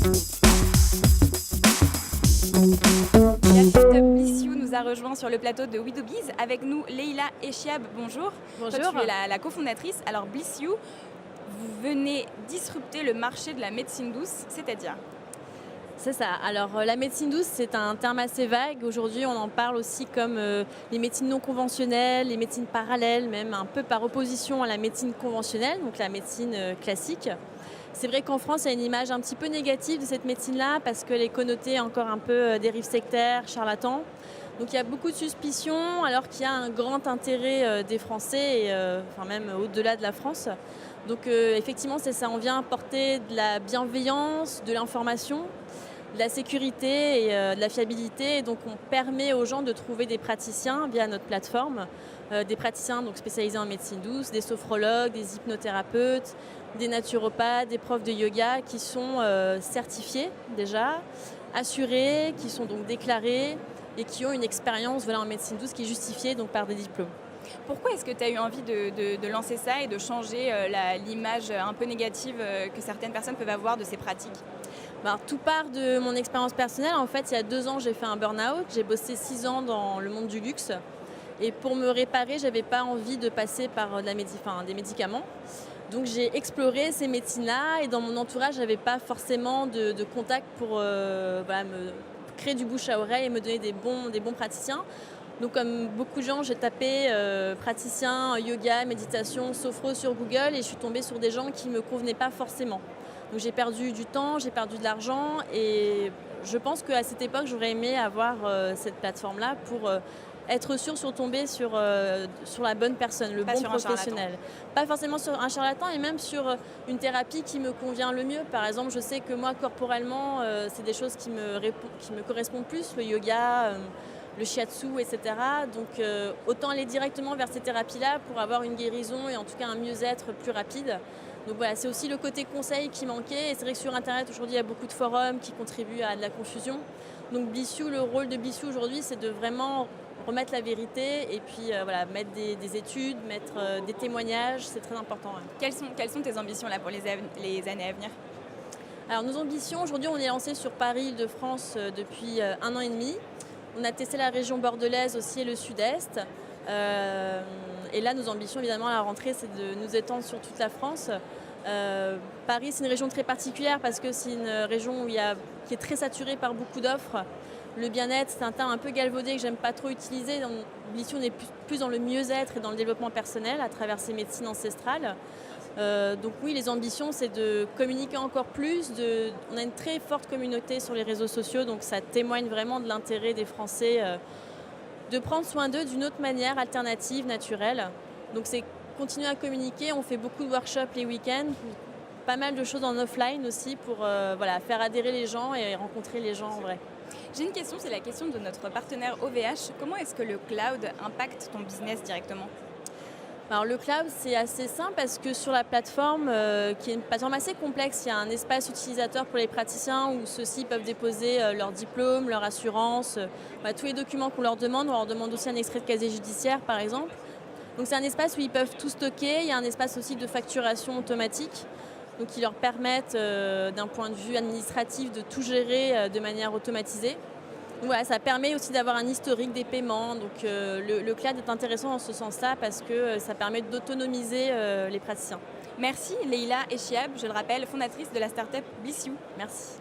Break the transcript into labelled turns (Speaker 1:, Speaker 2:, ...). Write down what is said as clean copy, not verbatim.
Speaker 1: La startup Blissiou nous a rejoint sur le plateau de We Do Biz. Avec nous, Leïla Echiab, bonjour.
Speaker 2: Bonjour.
Speaker 1: Toi, tu es la cofondatrice. Alors Blissiou, vous venez disrupter le marché de la médecine douce, c'est-à-dire?
Speaker 2: C'est ça. Alors la médecine douce, c'est un terme assez vague. Aujourd'hui, on en parle aussi comme les médecines non conventionnelles, les médecines parallèles, même un peu par opposition à la médecine conventionnelle, donc la médecine classique. C'est vrai qu'en France, il y a une image un petit peu négative de cette médecine-là parce qu'elle est connotée encore un peu dérive sectaire, charlatan. Donc il y a beaucoup de suspicions alors qu'il y a un grand intérêt des Français, et, même au-delà de la France. Donc effectivement, c'est ça, on vient apporter de la bienveillance, de l'information, de la sécurité et de la fiabilité. Et donc on permet aux gens de trouver des praticiens via notre plateforme, des praticiens donc spécialisés en médecine douce, des sophrologues, des hypnothérapeutes, des naturopathes, des profs de yoga qui sont certifiés déjà, assurés, qui sont donc déclarés et qui ont une expérience en médecine douce qui est justifiée donc, par des diplômes.
Speaker 1: Pourquoi est-ce que tu as eu envie de lancer ça et de changer l'image un peu négative que certaines personnes peuvent avoir de ces pratiques?
Speaker 2: Tout part de mon expérience personnelle. En fait, il y a 2 ans, j'ai fait un burn-out. J'ai bossé 6 ans dans le monde du luxe. Et pour me réparer, je n'avais pas envie de passer par des médicaments. Donc j'ai exploré ces médecines-là et dans mon entourage, je n'avais pas forcément de contact pour me créer du bouche à oreille et me donner des bons praticiens. Donc comme beaucoup de gens, j'ai tapé praticien, yoga, méditation, sophro sur Google et je suis tombée sur des gens qui ne me convenaient pas forcément. Donc j'ai perdu du temps, j'ai perdu de l'argent et je pense qu'à cette époque, j'aurais aimé avoir cette plateforme-là pour être sûre sur tomber sur la bonne personne, le bon professionnel. Pas forcément sur un charlatan et même sur une thérapie qui me convient le mieux. Par exemple, je sais que moi, corporellement, c'est des choses qui me correspondent plus, le yoga, le shiatsu, etc. Donc autant aller directement vers ces thérapies-là pour avoir une guérison et en tout cas un mieux-être plus rapide. Donc voilà, c'est aussi le côté conseil qui manquait. Et c'est vrai que sur Internet, aujourd'hui, il y a beaucoup de forums qui contribuent à de la confusion. Donc Blissiou, le rôle de Blissiou aujourd'hui, c'est de vraiment remettre la vérité et puis mettre des études, mettre des témoignages, c'est très important. Ouais.
Speaker 1: Quelles sont tes ambitions là, pour les années à venir?
Speaker 2: Alors nos ambitions, aujourd'hui, on est lancé sur Paris, Île-de-France depuis 1 an et demi. On a testé la région bordelaise aussi et le sud-est. Et là, nos ambitions, évidemment, à la rentrée, c'est de nous étendre sur toute la France. Paris, c'est une région très particulière parce que c'est une région qui est très saturée par beaucoup d'offres. Le bien-être, c'est un terme un peu galvaudé que j'aime pas trop utiliser. Dans Blissiou, on est plus dans le mieux-être et dans le développement personnel à travers ces médecines ancestrales. Donc oui, les ambitions, c'est de communiquer encore plus. On a une très forte communauté sur les réseaux sociaux, donc ça témoigne vraiment de l'intérêt des Français de prendre soin d'eux d'une autre manière, alternative, naturelle. Donc c'est continuer à communiquer. On fait beaucoup de workshops les week-ends, pas mal de choses en offline aussi pour faire adhérer les gens et rencontrer les gens en vrai.
Speaker 1: J'ai une question, c'est la question de notre partenaire OVH. Comment est-ce que le cloud impacte ton business directement?
Speaker 2: Alors le cloud, c'est assez simple parce que sur la plateforme, qui est une plateforme assez complexe, il y a un espace utilisateur pour les praticiens où ceux-ci peuvent déposer leur diplôme, leur assurance, tous les documents qu'on leur demande. On leur demande aussi un extrait de casier judiciaire, par exemple. Donc c'est un espace où ils peuvent tout stocker. Il y a un espace aussi de facturation automatique, donc qui leur permettent, d'un point de vue administratif, de tout gérer de manière automatisée. Donc voilà, ça permet aussi d'avoir un historique des paiements. Donc le cloud est intéressant dans ce sens-là parce que ça permet d'autonomiser les praticiens.
Speaker 1: Merci Leïla Echiab, je le rappelle, fondatrice de la startup Blissiou.
Speaker 2: Merci.